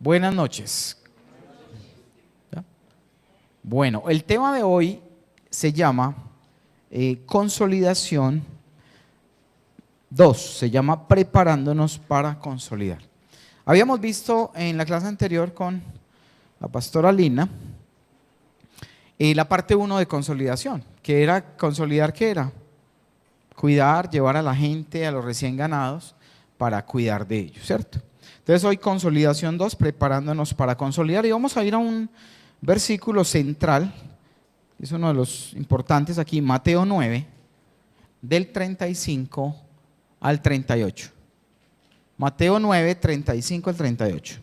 Buenas noches. ¿Ya? Bueno, el tema de hoy se llama consolidación 2, se llama preparándonos para consolidar. Habíamos visto en la clase anterior con la pastora Lina la parte 1 de consolidación, que era consolidar, ¿qué era? Cuidar, llevar a la gente, a los recién ganados, para cuidar de ellos, ¿cierto? Entonces hoy consolidación 2, preparándonos para consolidar, y vamos a ir a un versículo central, es uno de los importantes aquí, Mateo 9, del 35 al 38. Mateo 9, 35 al 38.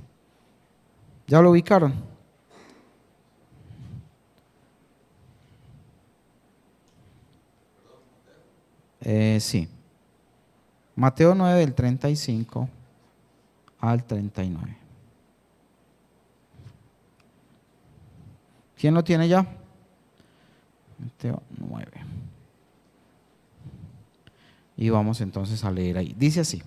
¿Ya lo ubicaron? Sí. Mateo 9 del 35 al 39. ¿Quién lo tiene ya? Mateo 9. Y vamos entonces a leer ahí. Dice así.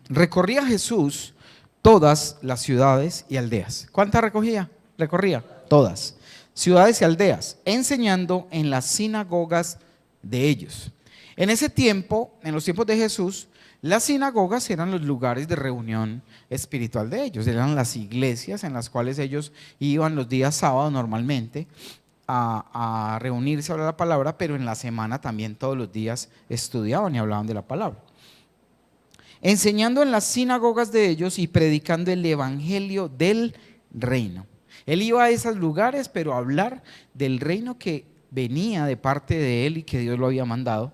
Recorría Jesús todas las ciudades y aldeas. ¿Cuántas recorría? Todas. Ciudades y aldeas, enseñando en las sinagogas de ellos. En ese tiempo, en los tiempos de Jesús, las sinagogas eran los lugares de reunión espiritual de ellos, eran las iglesias en las cuales ellos iban los días sábados normalmente a reunirse a hablar la palabra, pero en la semana también todos los días estudiaban y hablaban de la palabra. Enseñando en las sinagogas de ellos y predicando el evangelio del reino. Él iba a esos lugares, pero a hablar del reino que venía de parte de él y que Dios lo había mandado.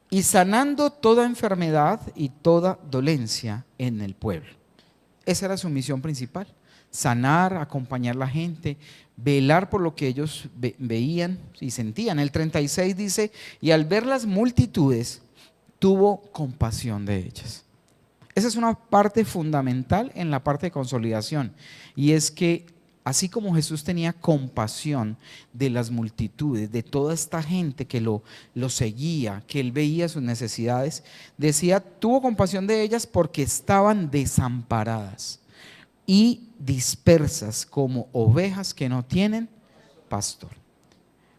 Y sanando toda enfermedad y toda dolencia en el pueblo. Esa era su misión principal. Sanar, acompañar a la gente, velar por lo que ellos veían y sentían. El 36 dice, y al ver las multitudes, tuvo compasión de ellas. Esa es una parte fundamental en la parte de consolidación, y es que así como Jesús tenía compasión de las multitudes, de toda esta gente que lo seguía, que él veía sus necesidades, decía, tuvo compasión de ellas porque estaban desamparadas y dispersas como ovejas que no tienen pastor.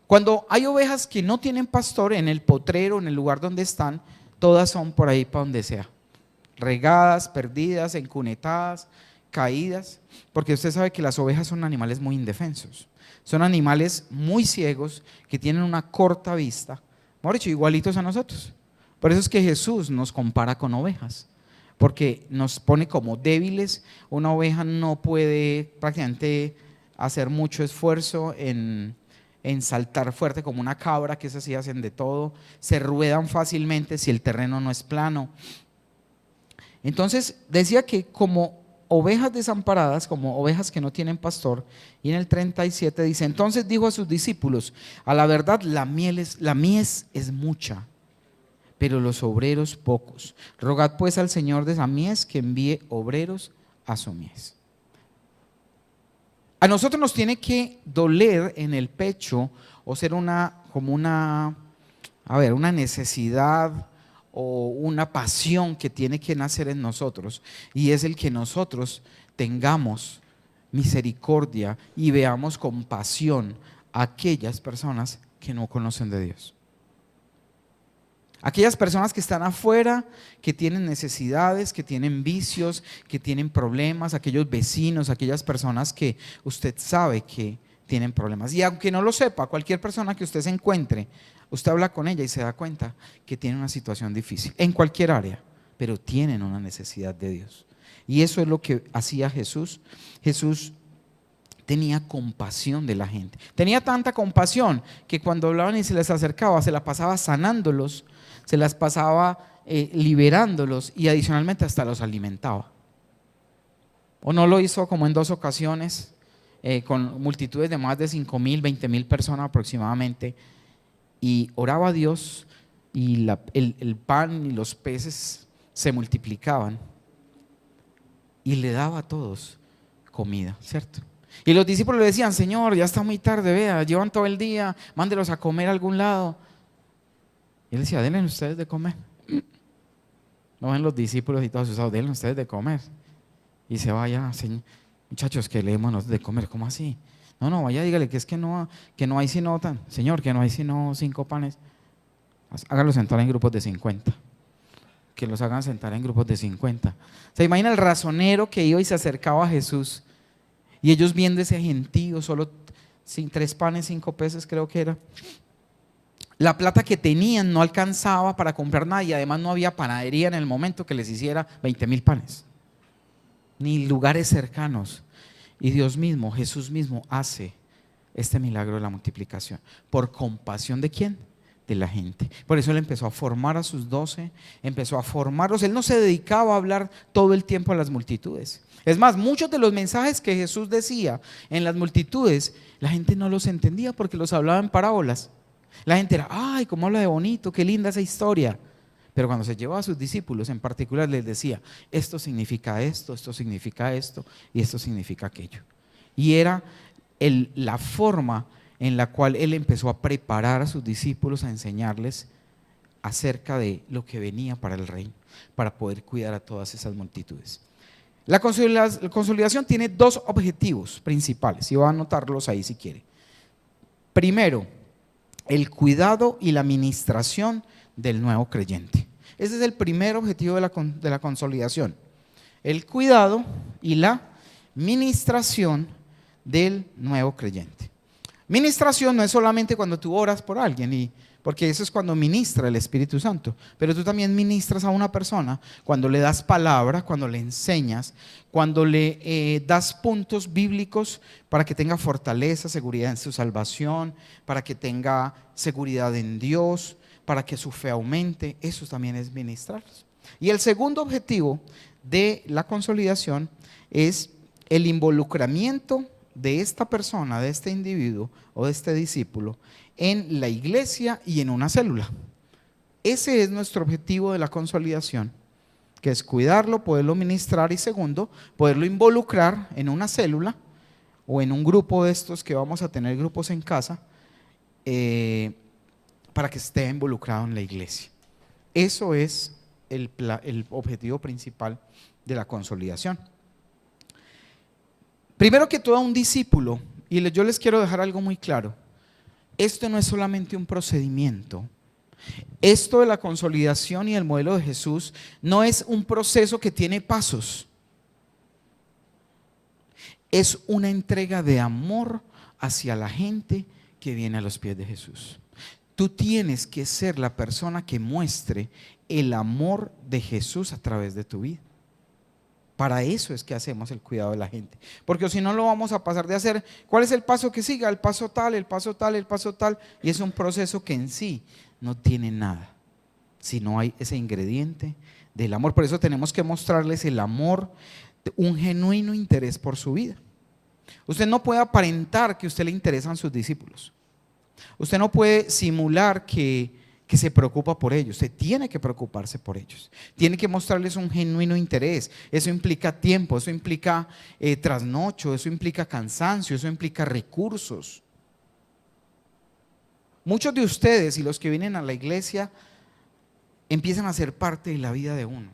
Cuando hay ovejas que no tienen pastor en el potrero, en el lugar donde están, todas son por ahí para donde sea. Regadas, perdidas, encunetadas, caídas, porque usted sabe que las ovejas son animales muy indefensos, son animales muy ciegos que tienen una corta vista, mejor dicho, igualitos a nosotros. Por eso es que Jesús nos compara con ovejas, porque nos pone como débiles. Una oveja no puede prácticamente hacer mucho esfuerzo en saltar fuerte como una cabra, que esas sí hacen de todo, se ruedan fácilmente si el terreno no es plano. Entonces decía que como ovejas desamparadas, como ovejas que no tienen pastor. Y en el 37 dice, entonces dijo a sus discípulos, a la verdad la mies es mucha, pero los obreros pocos. Rogad pues al Señor de esa mies que envíe obreros a su mies. A nosotros nos tiene que doler en el pecho o ser una necesidad o una pasión que tiene que nacer en nosotros, y es el que nosotros tengamos misericordia y veamos con pasión a aquellas personas que no conocen de Dios. Aquellas personas que están afuera, que tienen necesidades, que tienen vicios, que tienen problemas, aquellos vecinos, aquellas personas que usted sabe que tienen problemas. Y aunque no lo sepa, cualquier persona que usted se encuentre, usted habla con ella y se da cuenta que tiene una situación difícil, en cualquier área, pero tienen una necesidad de Dios. Y eso es lo que hacía Jesús. Jesús tenía compasión de la gente. Tenía tanta compasión que cuando hablaban y se les acercaba, se la pasaba sanándolos, se las pasaba liberándolos, y adicionalmente hasta los alimentaba. ¿O no lo hizo como en 2 ocasiones? Con multitudes de más de 5,000, 20,000 personas aproximadamente, y oraba a Dios, y el pan y los peces se multiplicaban, y le daba a todos comida, ¿cierto? Y los discípulos le decían, Señor, ya está muy tarde, vea, llevan todo el día, mándelos a comer a algún lado. Y él decía, denle ustedes de comer. No ven los discípulos y todos asustados, denle ustedes de comer. Y se vaya, muchachos, que leemos nosotros de comer, ¿cómo así? No, vaya, dígale que es que no hay sino Señor, que no hay sino 5 panes. Hágalos sentar en grupos de 50. Que los hagan sentar en grupos de 50. ¿Se imagina el razonero que iba y se acercaba a Jesús? Y ellos viendo ese gentío, solo 3 panes, 5 peces creo que era. La plata que tenían no alcanzaba para comprar nada y además no había panadería en el momento que les hiciera 20,000 panes. Ni lugares cercanos. Y Dios mismo, Jesús mismo hace este milagro de la multiplicación. ¿Por compasión de quién? De la gente. Por eso Él empezó a formar a sus 12, empezó a formarlos. Él no se dedicaba a hablar todo el tiempo a las multitudes. Es más, muchos de los mensajes que Jesús decía en las multitudes, la gente no los entendía porque los hablaba en parábolas. La gente era, ay, cómo habla de bonito, qué linda esa historia. Pero cuando se llevaba a sus discípulos en particular les decía, esto significa esto significa esto y esto significa aquello. Y era la forma en la cual Él empezó a preparar a sus discípulos, a enseñarles acerca de lo que venía para el reino, para poder cuidar a todas esas multitudes. La consolidación tiene 2 objetivos principales, y voy a anotarlos ahí si quiere. Primero, el cuidado y la administración del nuevo creyente. Ese es el primer objetivo de la consolidación. El cuidado y la ministración del nuevo creyente. Ministración no es solamente cuando tú oras por alguien, porque eso es cuando ministra el Espíritu Santo, pero tú también ministras a una persona cuando le das palabra, cuando le enseñas, cuando le das puntos bíblicos para que tenga fortaleza, seguridad en su salvación, para que tenga seguridad en Dios, para que su fe aumente. Eso también es ministrarlos. Y el segundo objetivo de la consolidación es el involucramiento de esta persona, de este individuo o de este discípulo en la iglesia y en una célula. Ese es nuestro objetivo de la consolidación, que es cuidarlo, poderlo ministrar y segundo, poderlo involucrar en una célula o en un grupo de estos que vamos a tener grupos en casa para que esté involucrado en la iglesia. Eso es el objetivo principal de la consolidación. Primero que todo, un discípulo, y yo les quiero dejar algo muy claro, esto no es solamente un procedimiento. Esto de la consolidación y el modelo de Jesús no es un proceso que tiene pasos. Es una entrega de amor hacia la gente que viene a los pies de Jesús. Tú tienes que ser la persona que muestre el amor de Jesús a través de tu vida. Para eso es que hacemos el cuidado de la gente. Porque si no lo vamos a pasar de hacer, ¿cuál es el paso que siga? El paso tal, el paso tal, el paso tal. Y es un proceso que en sí no tiene nada, si no hay ese ingrediente del amor. Por eso tenemos que mostrarles el amor, un genuino interés por su vida. Usted no puede aparentar que a usted le interesan sus discípulos. Usted no puede simular que se preocupa por ellos. Usted tiene que preocuparse por ellos. Tiene que mostrarles un genuino interés. Eso implica tiempo, eso implica trasnocho, eso implica cansancio, eso implica recursos. Muchos de ustedes y los que vienen a la iglesia empiezan a ser parte de la vida de uno.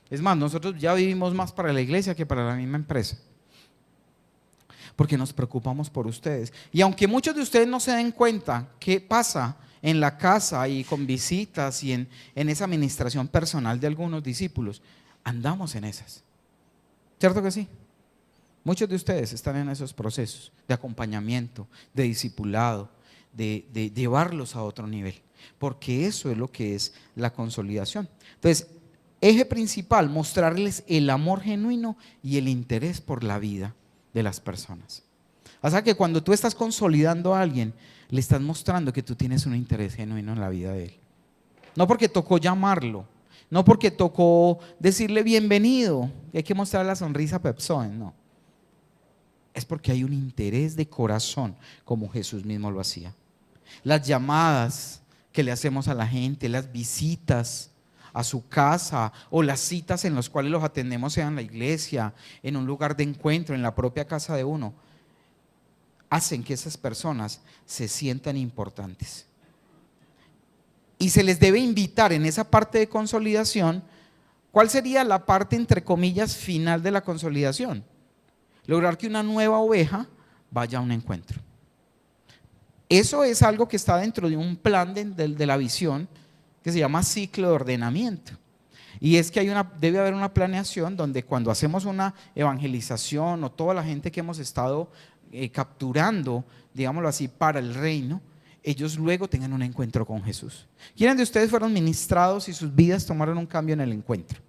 Es más, nosotros ya vivimos más para la iglesia que para la misma empresa. Porque nos preocupamos por ustedes. Y aunque muchos de ustedes no se den cuenta qué pasa en la casa y con visitas y en esa administración personal de algunos discípulos, andamos en esas. ¿Cierto que sí? Muchos de ustedes están en esos procesos de acompañamiento, de discipulado, de llevarlos a otro nivel, porque eso es lo que es la consolidación. Entonces, eje principal, mostrarles el amor genuino y el interés por la vida de las personas. O sea que cuando tú estás consolidando a alguien, le estás mostrando que tú tienes un interés genuino en la vida de él. No porque tocó llamarlo, no porque tocó decirle bienvenido, y hay que mostrar la sonrisa Pepsodent, no. Es porque hay un interés de corazón, como Jesús mismo lo hacía. Las llamadas que le hacemos a la gente, las visitas a su casa o las citas en las cuales los atendemos, sea en la iglesia, en un lugar de encuentro, en la propia casa de uno, hacen que esas personas se sientan importantes. Y se les debe invitar en esa parte de consolidación ¿Cuál sería la parte, entre comillas, final de la consolidación? Lograr que una nueva oveja vaya a un encuentro. Eso es algo que está dentro de un plan de la visión que se llama ciclo de ordenamiento. Y es que debe haber una planeación donde cuando hacemos una evangelización o toda la gente que hemos estado capturando, digámoslo así, para el reino, ellos luego tengan un encuentro con Jesús. ¿Quiénes de ustedes fueron ministrados y sus vidas tomaron un cambio en el encuentro?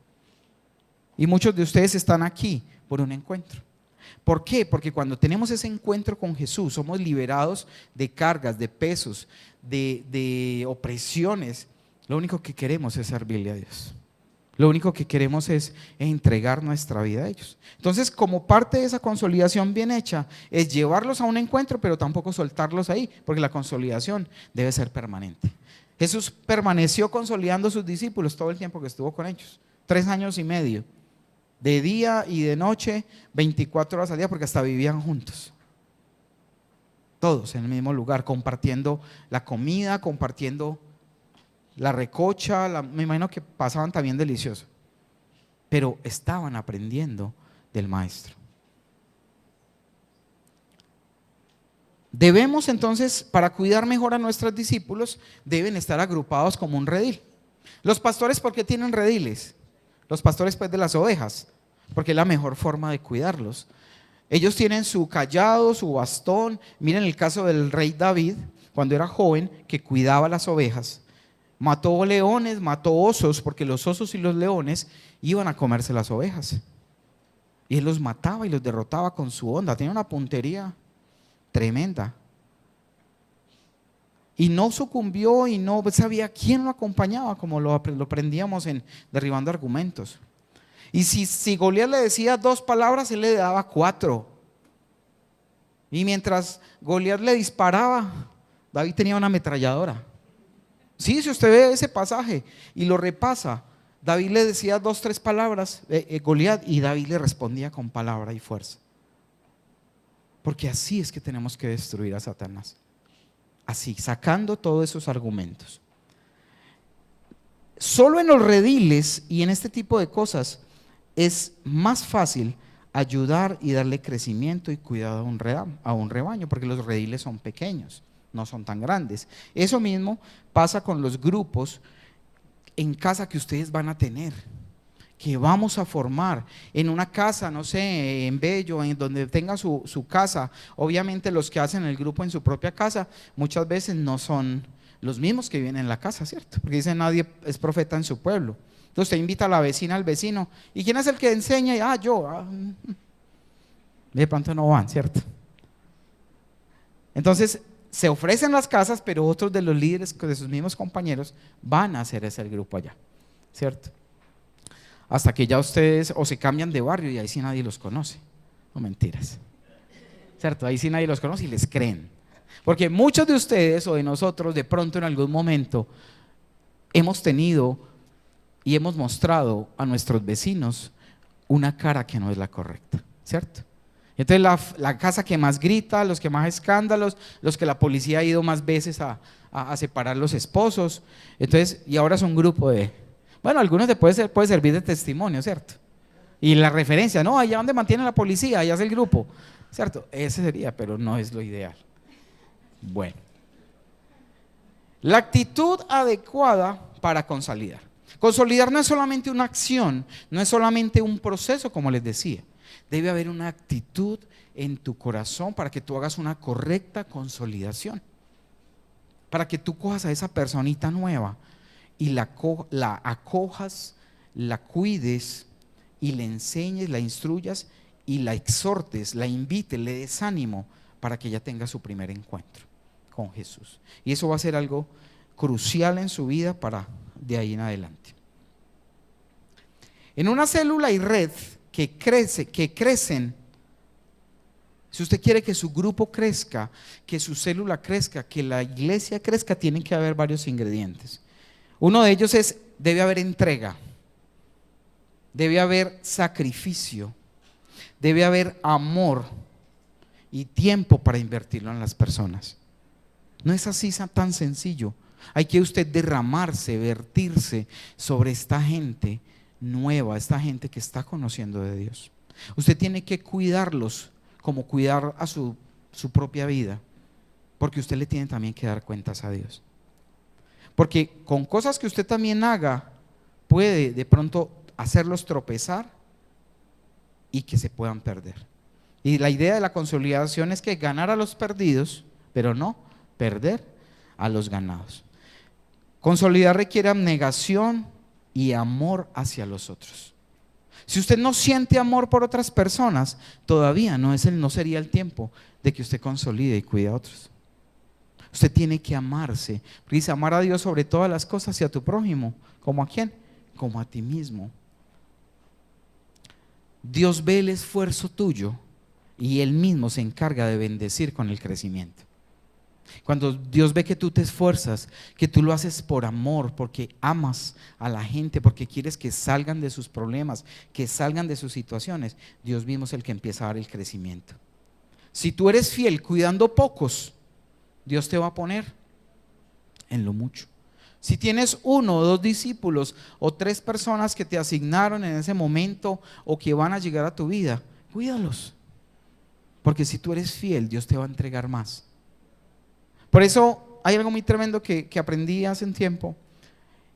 Y muchos de ustedes están aquí por un encuentro. ¿Por qué? Porque cuando tenemos ese encuentro con Jesús, somos liberados de cargas, de pesos, de opresiones. Lo único que queremos es servirle a Dios. Lo único que queremos es entregar nuestra vida a ellos. Entonces, como parte de esa consolidación bien hecha, es llevarlos a un encuentro, pero tampoco soltarlos ahí, porque la consolidación debe ser permanente. Jesús permaneció consolidando a sus discípulos todo el tiempo que estuvo con ellos, 3 años y medio, de día y de noche, 24 horas al día, porque hasta vivían juntos. Todos en el mismo lugar, compartiendo la comida, compartiendo la recocha, me imagino que pasaban también delicioso, pero estaban aprendiendo del maestro. Debemos entonces, para cuidar mejor a nuestros discípulos, deben estar agrupados como un redil. Los pastores, ¿por qué tienen rediles? Los pastores, pues, de las ovejas, porque es la mejor forma de cuidarlos. Ellos tienen su cayado, su bastón. Miren el caso del rey David, cuando era joven, que cuidaba las ovejas. Mató leones, mató osos, porque los osos y los leones iban a comerse las ovejas. Y él los mataba y los derrotaba con su onda. Tenía una puntería tremenda. Y no sucumbió y no sabía quién lo acompañaba, como lo aprendíamos en Derribando Argumentos. Y si Goliat le decía 2 palabras, él le daba 4. Y mientras Goliat le disparaba, David tenía una ametralladora. Sí, si usted ve ese pasaje y lo repasa, David le decía 2, 3 palabras, Goliat, y David le respondía con palabra y fuerza. Porque así es que tenemos que destruir a Satanás. Así, sacando todos esos argumentos. Solo en los rediles y en este tipo de cosas es más fácil ayudar y darle crecimiento y cuidado a un rebaño, porque los rediles son pequeños, no son tan grandes. Eso mismo pasa con los grupos en casa que ustedes van a tener, que vamos a formar en una casa, no sé, en Bello, en donde tenga su casa. Obviamente los que hacen el grupo en su propia casa muchas veces no son los mismos que viven en la casa, ¿cierto? Porque dice nadie es profeta en su pueblo. Entonces usted invita a la vecina, al vecino, ¿y quién es el que enseña? Yo. De pronto no van, ¿cierto? Entonces se ofrecen las casas, pero otros de los líderes de sus mismos compañeros van a hacer ese grupo allá, ¿cierto? Hasta que ya ustedes o se cambian de barrio y ahí sí nadie los conoce. No, mentiras, ¿cierto? Ahí sí nadie los conoce y les creen. Porque muchos de ustedes o de nosotros de pronto en algún momento hemos tenido y hemos mostrado a nuestros vecinos una cara que no es la correcta, ¿cierto? Entonces la casa que más grita, los que más escándalos, los que la policía ha ido más veces a separar los esposos. Entonces, y ahora es un grupo de, bueno, algunos te puede servir de testimonio, ¿cierto? Y la referencia, no, allá donde mantiene la policía, allá es el grupo, ¿cierto? Ese sería, pero no es lo ideal. Bueno, la actitud adecuada para consolidar. Consolidar no es solamente una acción, no es solamente un proceso, como les decía. Debe haber una actitud en tu corazón para que tú hagas una correcta consolidación. Para que tú cojas a esa personita nueva y la acojas, la cuides y le enseñes, la instruyas y la exhortes, la invites, le des ánimo para que ella tenga su primer encuentro con Jesús. Y eso va a ser algo crucial en su vida para de ahí en adelante. En una célula y red que crecen, si usted quiere que su grupo crezca, que su célula crezca, que la iglesia crezca, tienen que haber varios ingredientes. Uno de ellos debe haber entrega, debe haber sacrificio, debe haber amor y tiempo para invertirlo en las personas. No es así tan sencillo. Hay que usted derramarse, vertirse sobre esta gente nueva, esta gente que está conociendo de Dios. Usted tiene que cuidarlos como cuidar a su propia vida, porque usted le tiene también que dar cuentas a Dios. Porque con cosas que usted también haga, puede de pronto hacerlos tropezar y que se puedan perder. Y la idea de la consolidación es que ganar a los perdidos, pero no perder a los ganados. Consolidar requiere abnegación y amor hacia los otros. Si usted no siente amor por otras personas, todavía no sería el tiempo de que usted consolide y cuide a otros. Usted tiene que amarse. Dice amar a Dios sobre todas las cosas y a tu prójimo. ¿Como a quién? Como a ti mismo. Dios ve el esfuerzo tuyo y Él mismo se encarga de bendecir con el crecimiento. Cuando Dios ve que tú te esfuerzas, que tú lo haces por amor, porque amas a la gente, porque quieres que salgan de sus problemas, que salgan de sus situaciones, Dios mismo es el que empieza a dar el crecimiento. Si tú eres fiel cuidando pocos, Dios te va a poner en lo mucho. Si tienes 1 o 2 discípulos o 3 personas que te asignaron en ese momento o que van a llegar a tu vida, cuídalos. Porque si tú eres fiel, Dios te va a entregar más. Por eso hay algo muy tremendo que aprendí hace un tiempo,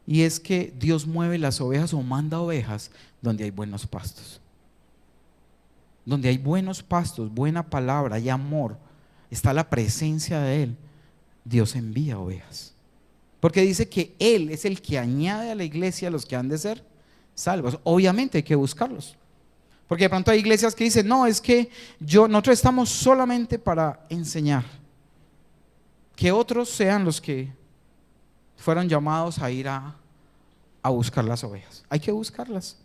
y es que Dios mueve las ovejas o manda ovejas donde hay buenos pastos. Donde hay buenos pastos, buena palabra y amor, está la presencia de Él. Dios envía ovejas. Porque dice que Él es el que añade a la iglesia a los que han de ser salvos. Obviamente hay que buscarlos. Porque de pronto hay iglesias que dicen, no, es que nosotros estamos solamente para enseñar. Que otros sean los que fueron llamados a ir a buscar las ovejas. Hay que buscarlas.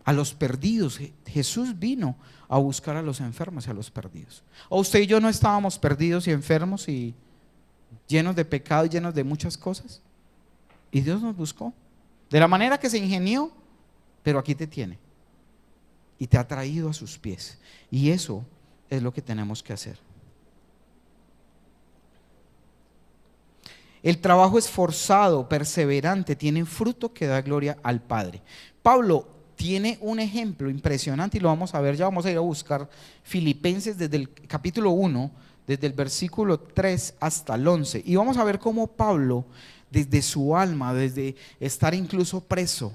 A los perdidos. Jesús vino a buscar a los enfermos y a los perdidos. O usted y yo no estábamos perdidos y enfermos y llenos de pecado y llenos de muchas cosas. Y Dios nos buscó. De la manera que se ingenió, pero aquí te tiene. Y te ha traído a sus pies. Y eso es lo que tenemos que hacer. El trabajo esforzado, perseverante, tiene fruto que da gloria al Padre. Pablo tiene un ejemplo impresionante y lo vamos a ver, ya vamos a ir a buscar Filipenses desde el capítulo 1, desde el versículo 3 hasta el 11. Y vamos a ver cómo Pablo, desde su alma, desde estar incluso preso,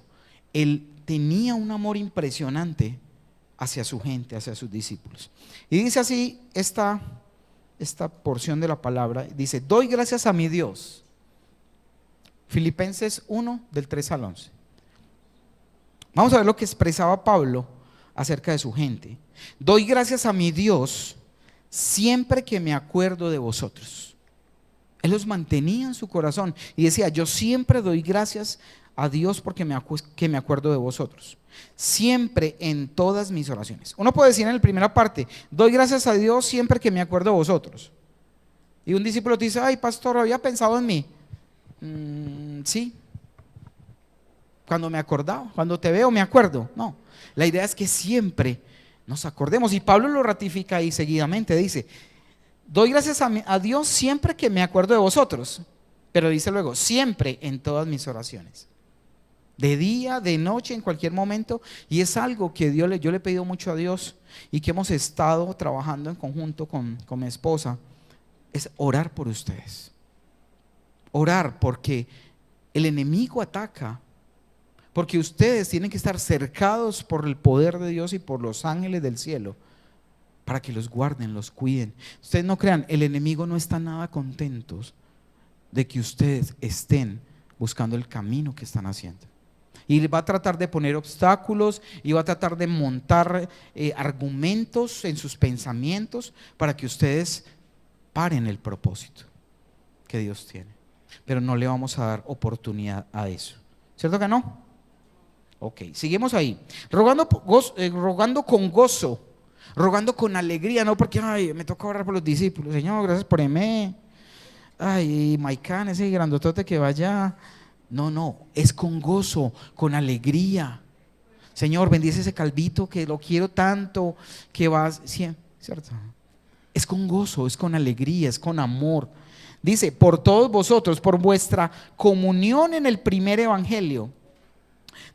él tenía un amor impresionante hacia su gente, hacia sus discípulos. Y dice así esta porción de la palabra, dice, doy gracias a mi Dios. Filipenses 1, del 3 al 11. Vamos a ver lo que expresaba Pablo acerca de su gente. Doy gracias a mi Dios siempre que me acuerdo de vosotros. Él los mantenía en su corazón y decía, yo siempre doy gracias a Dios porque me acuerdo de vosotros. Siempre en todas mis oraciones. Uno puede decir en la primera parte, doy gracias a Dios siempre que me acuerdo de vosotros. Y un discípulo te dice, ay pastor, había pensado en mí. Sí. Cuando me acordaba, cuando te veo me acuerdo. No, la idea es que siempre nos acordemos. Y Pablo lo ratifica ahí seguidamente, dice, doy gracias a Dios siempre que me acuerdo de vosotros. Pero dice luego, siempre en todas mis oraciones. De día, de noche, en cualquier momento. Y es algo que yo le he pedido mucho a Dios y que hemos estado trabajando en conjunto con mi esposa. Es orar por ustedes. Orar porque el enemigo ataca. Porque ustedes tienen que estar cercados por el poder de Dios y por los ángeles del cielo para que los guarden, los cuiden. Ustedes no crean, el enemigo no está nada contentos de que ustedes estén buscando el camino que están haciendo. Y va a tratar de poner obstáculos y va a tratar de montar argumentos en sus pensamientos para que ustedes paren el propósito que Dios tiene. Pero no le vamos a dar oportunidad a eso. ¿Cierto que no? Ok, seguimos ahí. Rogando con gozo, rogando con alegría, no porque ay, me toca orar por los discípulos. Señor, gracias por Eme. Ay, Maicán, ese grandotote que vaya. No, es con gozo, con alegría. Señor, bendice ese calvito que lo quiero tanto, que vas, ¿cierto? Es con gozo, es con alegría, es con amor. Dice, por todos vosotros, por vuestra comunión en el primer evangelio.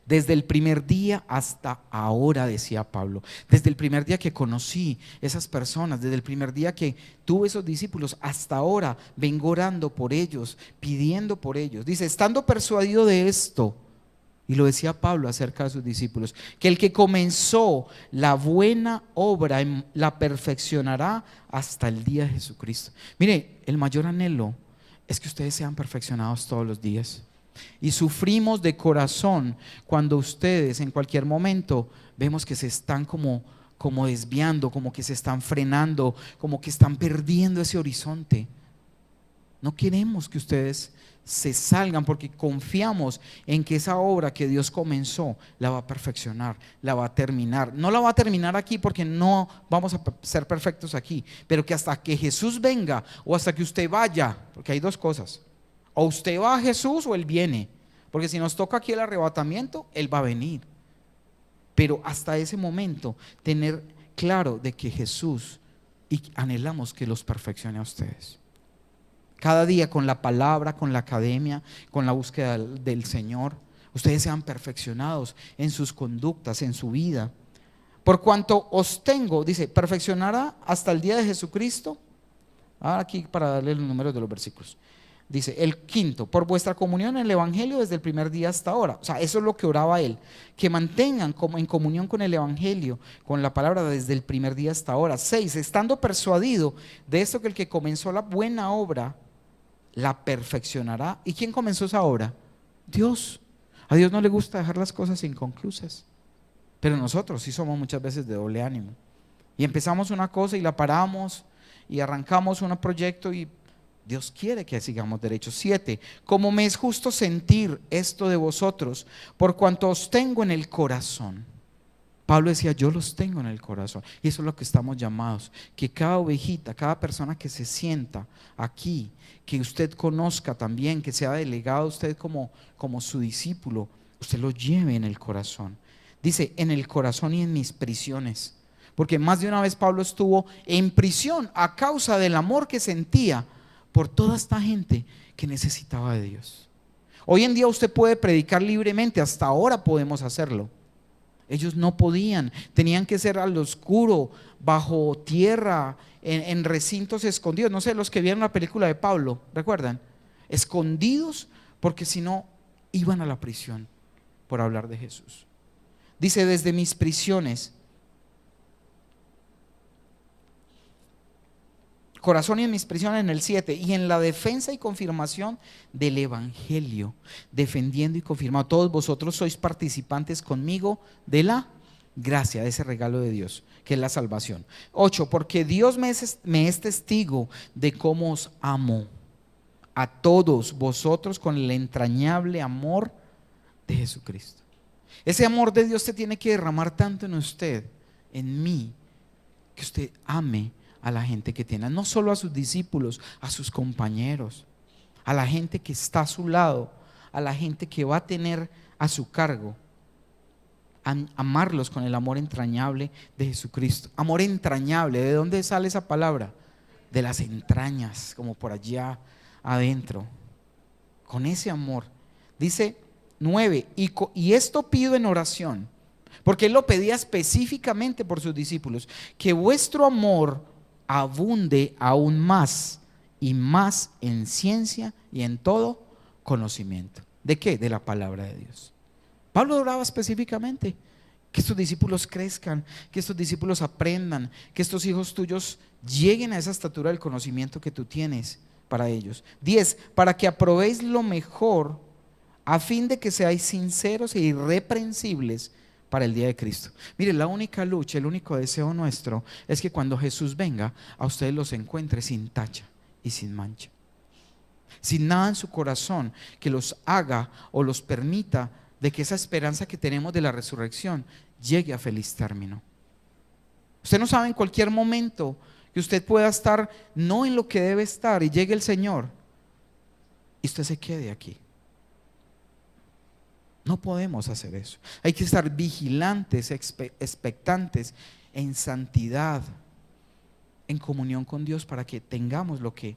Desde el primer día hasta ahora, decía Pablo, desde el primer día que conocí esas personas, desde el primer día que tuve esos discípulos, hasta ahora vengo orando por ellos, pidiendo por ellos. Dice, estando persuadido de esto, y lo decía Pablo acerca de sus discípulos, que el que comenzó la buena obra la perfeccionará hasta el día de Jesucristo. Mire, el mayor anhelo es que ustedes sean perfeccionados todos los días. Y sufrimos de corazón cuando ustedes en cualquier momento vemos que se están como desviando, como que se están frenando, como que están perdiendo ese horizonte. No queremos que ustedes se salgan porque confiamos en que esa obra que Dios comenzó la va a perfeccionar, la va a terminar. No la va a terminar aquí porque no vamos a ser perfectos aquí, pero que hasta que Jesús venga o hasta que usted vaya, porque hay dos cosas. O usted va a Jesús o Él viene. Porque si nos toca aquí el arrebatamiento, Él va a venir. Pero hasta ese momento, tener claro de que Jesús, y anhelamos que los perfeccione a ustedes. Cada día con la palabra, con la academia, con la búsqueda del Señor, ustedes sean perfeccionados en sus conductas, en su vida. Por cuanto os tengo, dice, perfeccionará hasta el día de Jesucristo. Ahora aquí para darle los números de los versículos. Dice, el quinto, por vuestra comunión en el Evangelio desde el primer día hasta ahora. O sea, eso es lo que oraba él, que mantengan como en comunión con el Evangelio, con la palabra desde el primer día hasta ahora. 6, estando persuadido de esto, que el que comenzó la buena obra la perfeccionará. ¿Y quién comenzó esa obra? Dios. A Dios no le gusta dejar las cosas inconclusas, pero nosotros sí somos muchas veces de doble ánimo. Y empezamos una cosa y la paramos y arrancamos un proyecto y Dios quiere que sigamos derechos. 7, como me es justo sentir esto de vosotros, por cuanto os tengo en el corazón. Pablo decía, yo los tengo en el corazón. Y eso es lo que estamos llamados, que cada ovejita, cada persona que se sienta aquí, que usted conozca también, que sea delegado usted como su discípulo, usted lo lleve en el corazón. Dice, en el corazón y en mis prisiones. Porque más de una vez Pablo estuvo en prisión a causa del amor que sentía por toda esta gente que necesitaba de Dios. Hoy en día usted puede predicar libremente, hasta ahora podemos hacerlo. Ellos no podían, tenían que ser al oscuro, bajo tierra, en recintos escondidos. No sé, los que vieron la película de Pablo, ¿recuerdan? Escondidos, porque si no iban a la prisión por hablar de Jesús. Dice, desde mis prisiones, corazón y en mis prisiones, en el 7, y en la defensa y confirmación del Evangelio, defendiendo y confirmando. Todos vosotros sois participantes conmigo de la gracia, de ese regalo de Dios, que es la salvación. 8, porque Dios me es testigo de cómo os amo a todos vosotros con el entrañable amor de Jesucristo. Ese amor de Dios se tiene que derramar tanto en usted, en mí, que usted ame a la gente que tiene, no solo a sus discípulos, a sus compañeros, a la gente que está a su lado, a la gente que va a tener a su cargo. Amarlos con el amor entrañable de Jesucristo. Amor entrañable, ¿de dónde sale esa palabra? De las entrañas, como por allá adentro. Con ese amor. Dice 9, y esto pido en oración, porque él lo pedía específicamente por sus discípulos, que vuestro amor abunde aún más y más en ciencia y en todo conocimiento. ¿De qué? De la palabra de Dios. Pablo oraba específicamente que estos discípulos crezcan, que estos discípulos aprendan, que estos hijos tuyos lleguen a esa estatura del conocimiento que tú tienes para ellos. 10, para que aprobéis lo mejor, a fin de que seáis sinceros e irreprensibles para el día de Cristo. Mire, la única lucha, el único deseo nuestro es que cuando Jesús venga, a ustedes los encuentre sin tacha y sin mancha, sin nada en su corazón que los haga o los permita de que esa esperanza que tenemos de la resurrección llegue a feliz término. Usted no sabe en cualquier momento que usted pueda estar no en lo que debe estar y llegue el Señor y usted se quede aquí. No podemos hacer eso. Hay que estar vigilantes, expectantes, en santidad, en comunión con Dios, para que tengamos lo que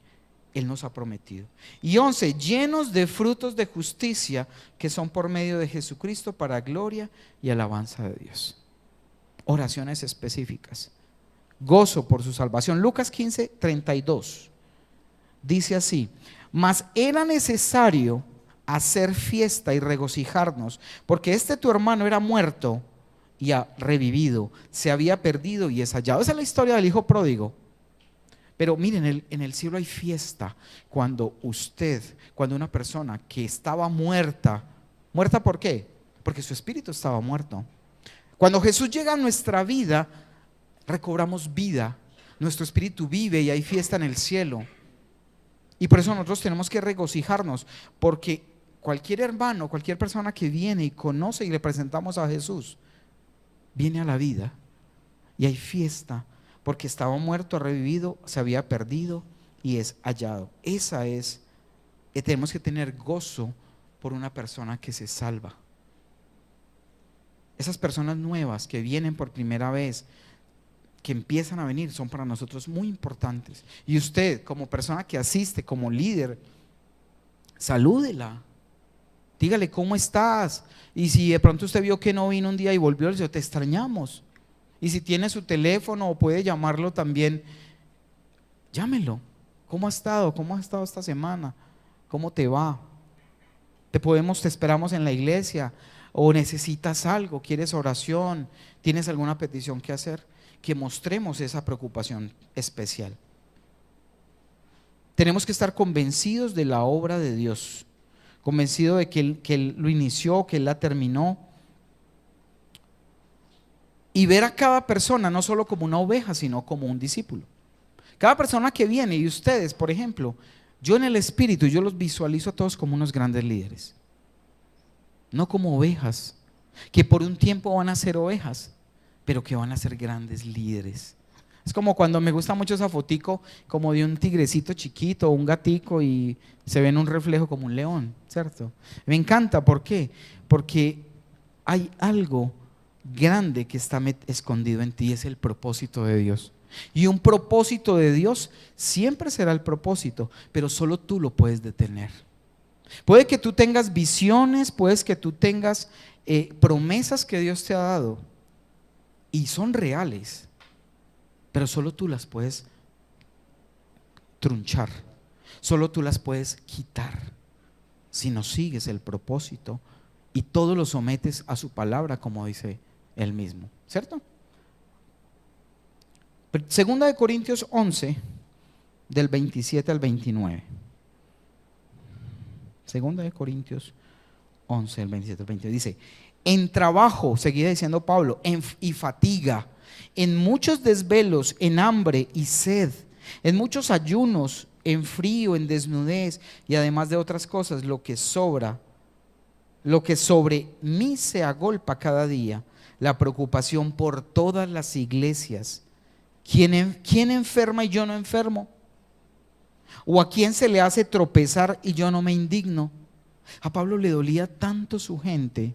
Él nos ha prometido. Y 11, llenos de frutos de justicia que son por medio de Jesucristo para gloria y alabanza de Dios. Oraciones específicas. Gozo por su salvación. Lucas 15:32 dice así: mas era necesario hacer fiesta y regocijarnos, porque tu hermano era muerto y ha revivido, se había perdido y es hallado. Esa es la historia del hijo pródigo. Pero miren, en el cielo hay fiesta cuando una persona que estaba muerta, ¿muerta por qué? Porque su espíritu estaba muerto. Cuando Jesús llega a nuestra vida, recobramos vida, nuestro espíritu vive y hay fiesta en el cielo. Y por eso nosotros tenemos que regocijarnos, porque cualquier hermano, cualquier persona que viene y conoce y le presentamos a Jesús, viene a la vida y hay fiesta, porque estaba muerto, ha revivido, se había perdido y es hallado. Tenemos que tener gozo por una persona que se salva. Esas personas nuevas que vienen por primera vez, que empiezan a venir, son para nosotros muy importantes. Y usted, como persona que asiste, como líder, salúdela. Dígale cómo estás. Y si de pronto usted vio que no vino un día y volvió, le dice: te extrañamos. Y si tiene su teléfono o puede llamarlo también, llámelo. ¿Cómo ha estado? ¿Cómo has estado esta semana? ¿Cómo te va? Te esperamos en la iglesia. O necesitas algo, quieres oración, tienes alguna petición que hacer, que mostremos esa preocupación especial. Tenemos que estar convencidos de la obra de Dios, convencidos de que Él lo inició, que Él la terminó. Y ver a cada persona no solo como una oveja, sino como un discípulo. Cada persona que viene, y ustedes, por ejemplo, yo en el espíritu, yo los visualizo a todos como unos grandes líderes. No como ovejas, que por un tiempo van a ser ovejas, pero que van a ser grandes líderes. Es como cuando me gusta mucho esa fotico, como de un tigrecito chiquito o un gatico y se ve en un reflejo como un león, ¿cierto? Me encanta, ¿por qué? Porque hay algo grande que está escondido en ti, es el propósito de Dios. Y un propósito de Dios siempre será el propósito, pero solo tú lo puedes detener. Puede que tú tengas visiones, puedes que tú tengas promesas que Dios te ha dado y son reales, pero solo tú las puedes trunchar, solo tú las puedes quitar si no sigues el propósito y todo lo sometes a su palabra, como dice Él mismo, ¿cierto? Segunda de Corintios 11, del 27 al 29. Segunda de Corintios 11, del 27 al 29. Dice: en trabajo, seguía diciendo Pablo, y fatiga, en muchos desvelos, en hambre y sed, en muchos ayunos, en frío, en desnudez, y además de otras cosas, lo que sobre mí se agolpa cada día, la preocupación por todas las iglesias. ¿Quién enferma y yo no enfermo? ¿O a quién se le hace tropezar y yo no me indigno? A Pablo le dolía tanto su gente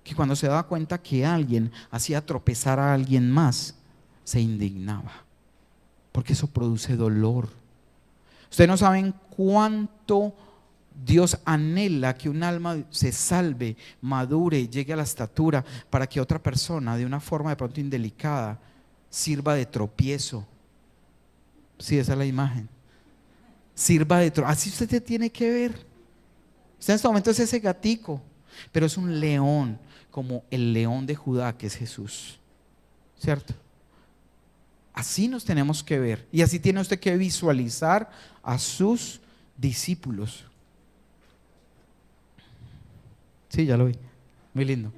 que cuando se daba cuenta que alguien hacía tropezar a alguien más, se indignaba, porque eso produce dolor. Ustedes no saben cuánto Dios anhela que un alma se salve, madure, llegue a la estatura, para que otra persona, de una forma de pronto indelicada, sirva de tropiezo. Sí, esa es la imagen. Sirva de tropiezo. Así usted te tiene que ver. Usted en este momento es ese gatico, pero es un león, como el león de Judá, que es Jesús, ¿cierto? Así nos tenemos que ver, y así tiene usted que visualizar a sus discípulos. Sí, ya lo vi, muy lindo.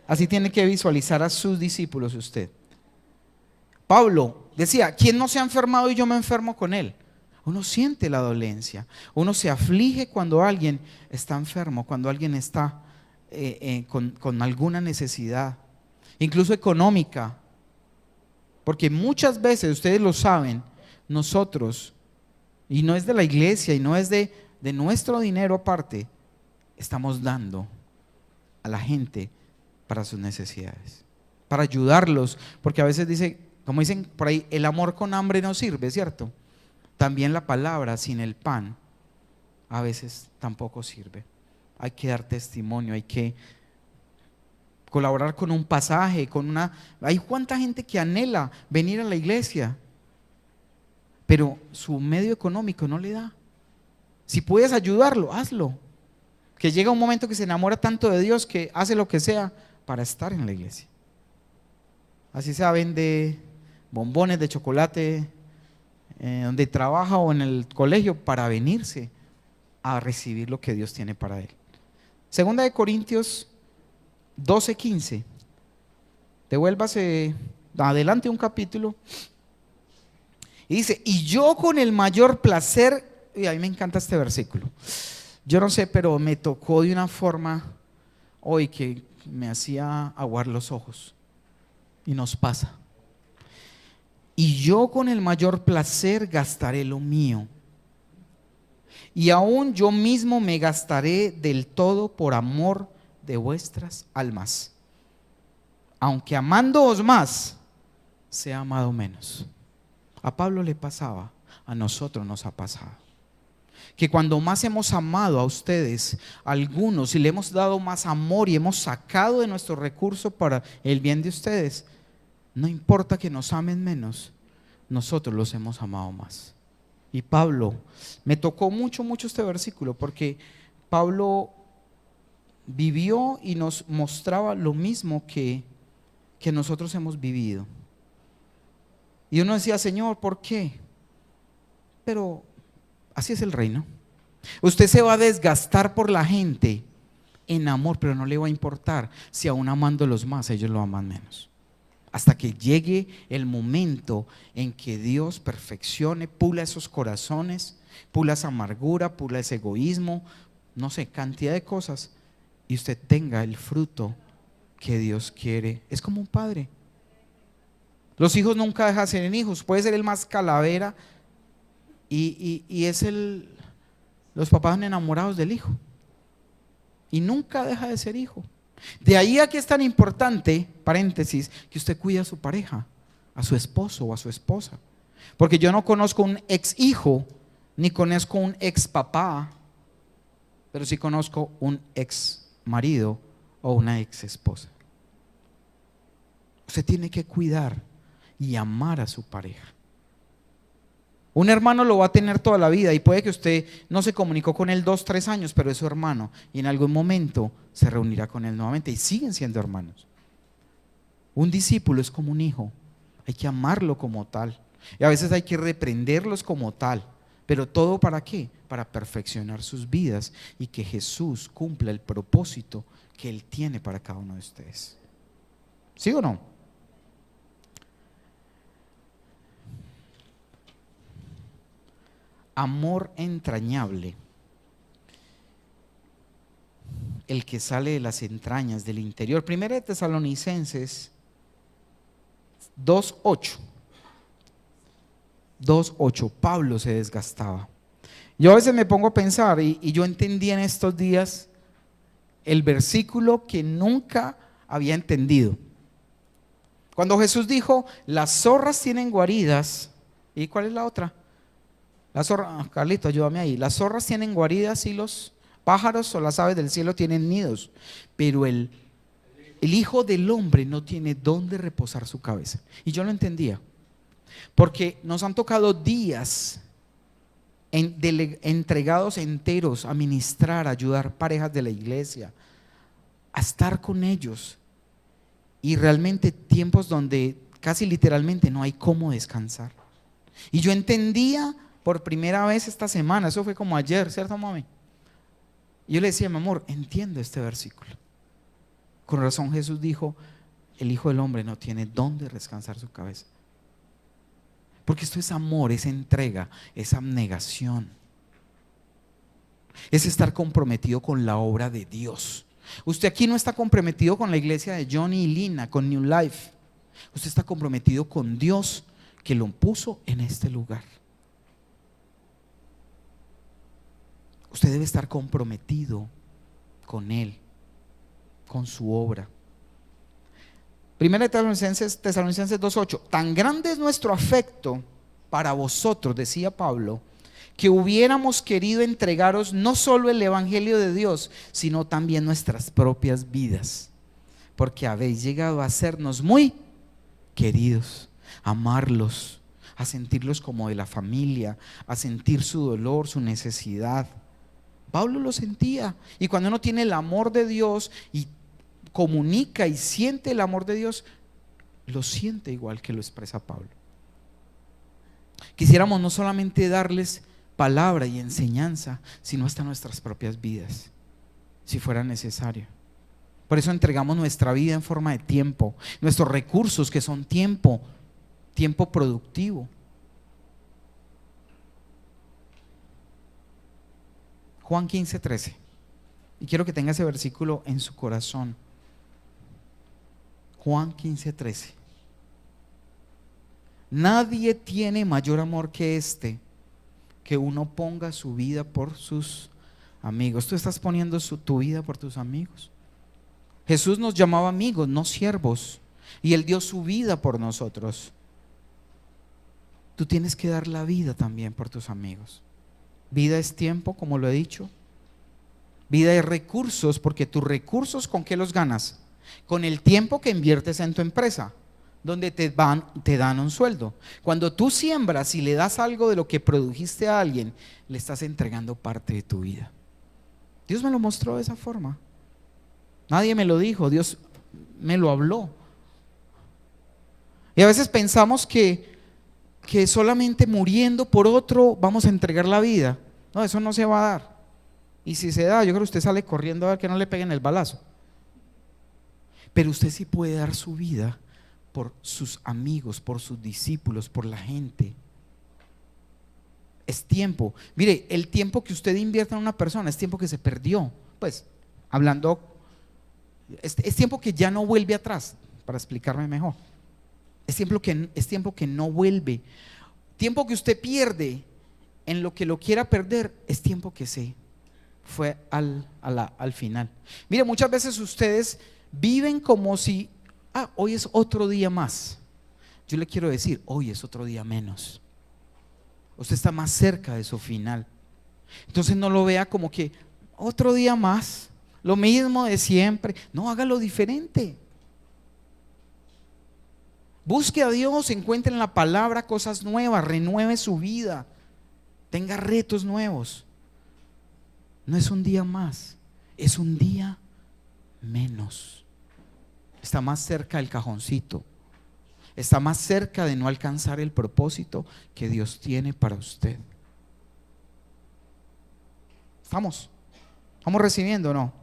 Así tiene que visualizar a sus discípulos usted. Pablo decía: ¿quién no se ha enfermado y yo me enfermo con él? Uno siente la dolencia, uno se aflige cuando alguien está enfermo, cuando alguien está con alguna necesidad, incluso económica, porque muchas veces, ustedes lo saben, nosotros, y no es de la iglesia y no es de nuestro dinero aparte, estamos dando a la gente para sus necesidades, para ayudarlos, porque a veces dice, como dicen por ahí, el amor con hambre no sirve, ¿cierto? también la palabra sin el pan a veces tampoco sirve. Hay que dar testimonio, hay que colaborar con un pasaje, con una... Hay cuánta gente que anhela venir a la iglesia, pero su medio económico no le da. Si puedes ayudarlo, hazlo. Que llega un momento que se enamora tanto de Dios que hace lo que sea para estar en la iglesia. Así sea, vende bombones de chocolate donde trabaja o en el colegio para venirse a recibir lo que Dios tiene para él. Segunda de Corintios 12:15. Devuélvase adelante un capítulo. Y dice, y yo con el mayor placer, y a mí me encanta este versículo. Yo no sé, pero me tocó de una forma hoy que me hacía aguar los ojos. Y nos pasa. Y yo con el mayor placer gastaré lo mío. Y aún yo mismo me gastaré del todo por amor de vuestras almas. Aunque amándoos más, sea amado menos. A Pablo le pasaba, a nosotros nos ha pasado. Que cuando más hemos amado a ustedes, a algunos, y le hemos dado más amor y hemos sacado de nuestro recurso para el bien de ustedes, no importa que nos amen menos, nosotros los hemos amado más. Y Pablo, me tocó mucho este versículo, porque Pablo vivió y nos mostraba lo mismo que nosotros hemos vivido. Y uno decía, Señor, ¿por qué? Pero así es el reino. Usted se va a desgastar por la gente en amor, pero no le va a importar si aún amándolos más, ellos lo aman menos. Hasta que llegue el momento en que Dios perfeccione, pula esos corazones, pula esa amargura, pula ese egoísmo, no sé, cantidad de cosas, y usted tenga el fruto que Dios quiere. Es como un padre. Los hijos nunca dejan de ser hijos. Puede ser el más calavera y es los papás son enamorados del hijo y nunca deja de ser hijo. De ahí a que es tan importante, paréntesis, que usted cuide a su pareja, a su esposo o a su esposa. Porque yo no conozco un ex hijo, ni conozco un ex papá, pero sí conozco un ex marido o una ex esposa. Usted tiene que cuidar y amar a su pareja. Un hermano lo va a tener toda la vida y puede que usted no se comunicó con él 2, 3 años, pero es su hermano y en algún momento se reunirá con él nuevamente y siguen siendo hermanos. Un discípulo es como un hijo, hay que amarlo como tal y a veces hay que reprenderlos como tal, pero todo ¿para qué? Para perfeccionar sus vidas y que Jesús cumpla el propósito que Él tiene para cada uno de ustedes. ¿Sí o no? Amor entrañable, el que sale de las entrañas, del interior. Primera de Tesalonicenses 2:8. 2:8. Pablo se desgastaba. Yo a veces me pongo a pensar y yo entendí en estos días el versículo que nunca había entendido. Cuando Jesús dijo, las zorras tienen guaridas, ¿y cuál es la otra? Carlito, ayúdame ahí. Las zorras tienen guaridas y los pájaros o las aves del cielo tienen nidos, pero el Hijo del Hombre no tiene dónde reposar su cabeza. Y yo lo entendía, porque nos han tocado días entregados enteros a ministrar, a ayudar parejas de la iglesia, a estar con ellos, y realmente tiempos donde casi literalmente no hay cómo descansar. Y yo entendía por primera vez esta semana, eso fue como ayer, ¿cierto, mami? Y yo le decía, mi amor, entiendo este versículo. Con razón Jesús dijo, el Hijo del Hombre no tiene dónde descansar su cabeza. Porque esto es amor, es entrega, es abnegación. Es estar comprometido con la obra de Dios. Usted aquí no está comprometido con la iglesia de Johnny y Lina, con New Life. Usted está comprometido con Dios que lo puso en este lugar. Usted debe estar comprometido con Él, con su obra. Primera de Tesalonicenses 2:8. Tan grande es nuestro afecto para vosotros, decía Pablo, que hubiéramos querido entregaros no solo el evangelio de Dios, sino también nuestras propias vidas, porque habéis llegado a sernos muy queridos, a amarlos, a sentirlos como de la familia, a sentir su dolor, su necesidad. Pablo lo sentía, y cuando uno tiene el amor de Dios y comunica y siente el amor de Dios, lo siente igual que lo expresa Pablo. Quisiéramos no solamente darles palabra y enseñanza, sino hasta nuestras propias vidas, si fuera necesario. Por eso entregamos nuestra vida en forma de tiempo, nuestros recursos que son tiempo productivo. Juan 15:13. Y quiero que tenga ese versículo en su corazón. Juan 15:13. Nadie tiene mayor amor que este, que uno ponga su vida por sus amigos. Tú estás poniendo tu vida por tus amigos. Jesús nos llamaba amigos, no siervos, y Él dio su vida por nosotros. Tú tienes que dar la vida también por tus amigos. Vida es tiempo, como lo he dicho. Vida es recursos, porque tus recursos, ¿con qué los ganas? Con el tiempo que inviertes en tu empresa, donde te dan un sueldo. Cuando tú siembras y le das algo de lo que produjiste a alguien, le estás entregando parte de tu vida. Dios me lo mostró de esa forma. Nadie me lo dijo, Dios me lo habló. Y a veces pensamos que solamente muriendo por otro vamos a entregar la vida. No, eso no se va a dar. Y si se da, yo creo que usted sale corriendo a ver que no le peguen el balazo. Pero usted sí puede dar su vida por sus amigos, por sus discípulos, por la gente. Es tiempo. Mire, el tiempo que usted invierta en una persona es tiempo que se perdió. Pues, hablando, es tiempo que ya no vuelve atrás, para explicarme mejor. Es tiempo que no vuelve. Tiempo que usted pierde en lo que lo quiera perder, es tiempo que se fue al final. Mire, muchas veces ustedes viven como si hoy es otro día más. Yo le quiero decir, hoy es otro día menos. Usted está más cerca de su final. Entonces no lo vea como que otro día más, lo mismo de siempre. No, hágalo diferente. Busque a Dios, encuentre en la palabra cosas nuevas, renueve su vida, tenga retos nuevos. No es un día más, es un día menos. Está más cerca del cajoncito, está más cerca de no alcanzar el propósito que Dios tiene para usted. ¿Estamos recibiendo o no?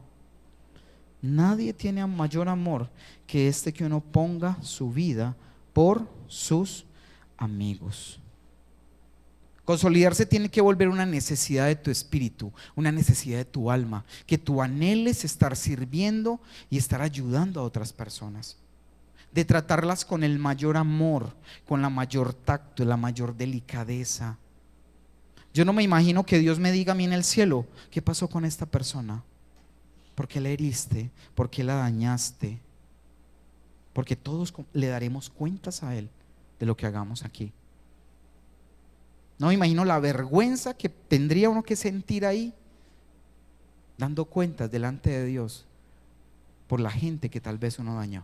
Nadie tiene mayor amor que este, que uno ponga su vida por sus amigos. Consolidarse tiene que volver una necesidad de tu espíritu, una necesidad de tu alma, que tú anheles estar sirviendo y estar ayudando a otras personas, de tratarlas con el mayor amor, con la mayor tacto, la mayor delicadeza. Yo no me imagino que Dios me diga a mí en el cielo, ¿qué pasó con esta persona? ¿Por qué la heriste? ¿Por qué la dañaste? Porque todos le daremos cuentas a Él de lo que hagamos aquí. No me imagino la vergüenza que tendría uno que sentir ahí, dando cuentas delante de Dios por la gente que tal vez uno dañó.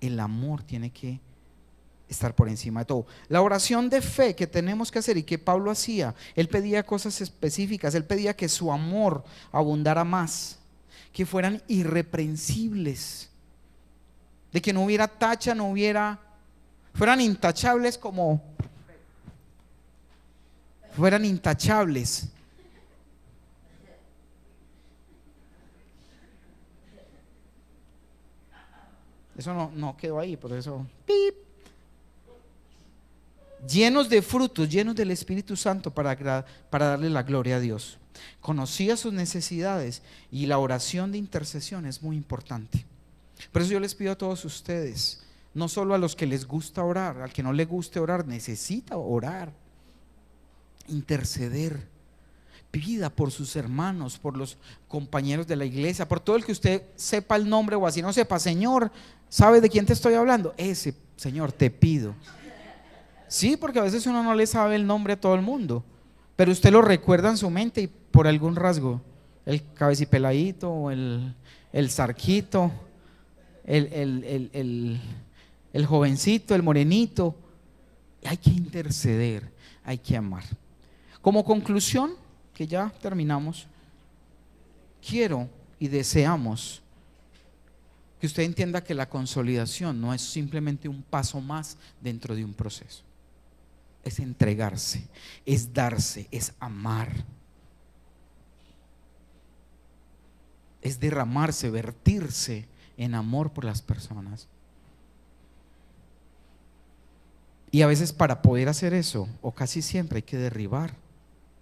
El amor tiene que estar por encima de todo. La oración de fe que tenemos que hacer y que Pablo hacía, él pedía cosas específicas, él pedía que su amor abundara más, que fueran irreprensibles, de que no hubiera tacha, fueran intachables fueran intachables. Eso no quedó ahí, por eso ¡pip! Llenos de frutos, llenos del Espíritu Santo para darle la gloria a Dios. Conocía sus necesidades y la oración de intercesión es muy importante. Por eso yo les pido a todos ustedes, no solo a los que les gusta orar, al que no le guste orar, necesita orar, interceder. Pida por sus hermanos, por los compañeros de la iglesia, por todo el que usted sepa el nombre o así no sepa. Señor, ¿sabe de quién te estoy hablando? Ese, Señor, te pido. Sí, porque a veces uno no le sabe el nombre a todo el mundo, pero usted lo recuerda en su mente y por algún rasgo, el cabecipeladito, o el zarquito, el jovencito, el morenito. Hay que interceder, hay que amar. Como conclusión, que ya terminamos, quiero y deseamos que usted entienda que la consolidación no es simplemente un paso más dentro de un proceso. Es entregarse, es darse, es amar, es derramarse, vertirse en amor por las personas. Y a veces para poder hacer eso, o casi siempre, hay que derribar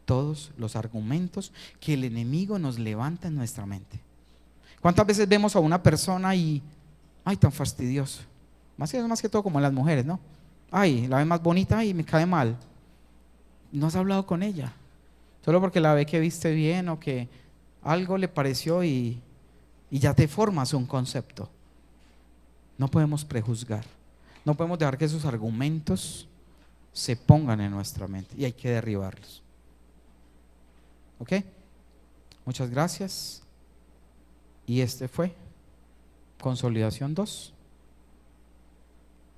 todos los argumentos que el enemigo nos levanta en nuestra mente. ¿Cuántas veces vemos a una persona y, ay, tan fastidioso? Más que todo como las mujeres, ¿no? Ay, la ve más bonita y me cae mal. No has hablado con ella, solo porque la ve que viste bien o que algo le pareció y ya te formas un concepto. No podemos prejuzgar, no podemos dejar que esos argumentos se pongan en nuestra mente y hay que derribarlos. ¿Ok? Muchas gracias. Y este fue Consolidación 2.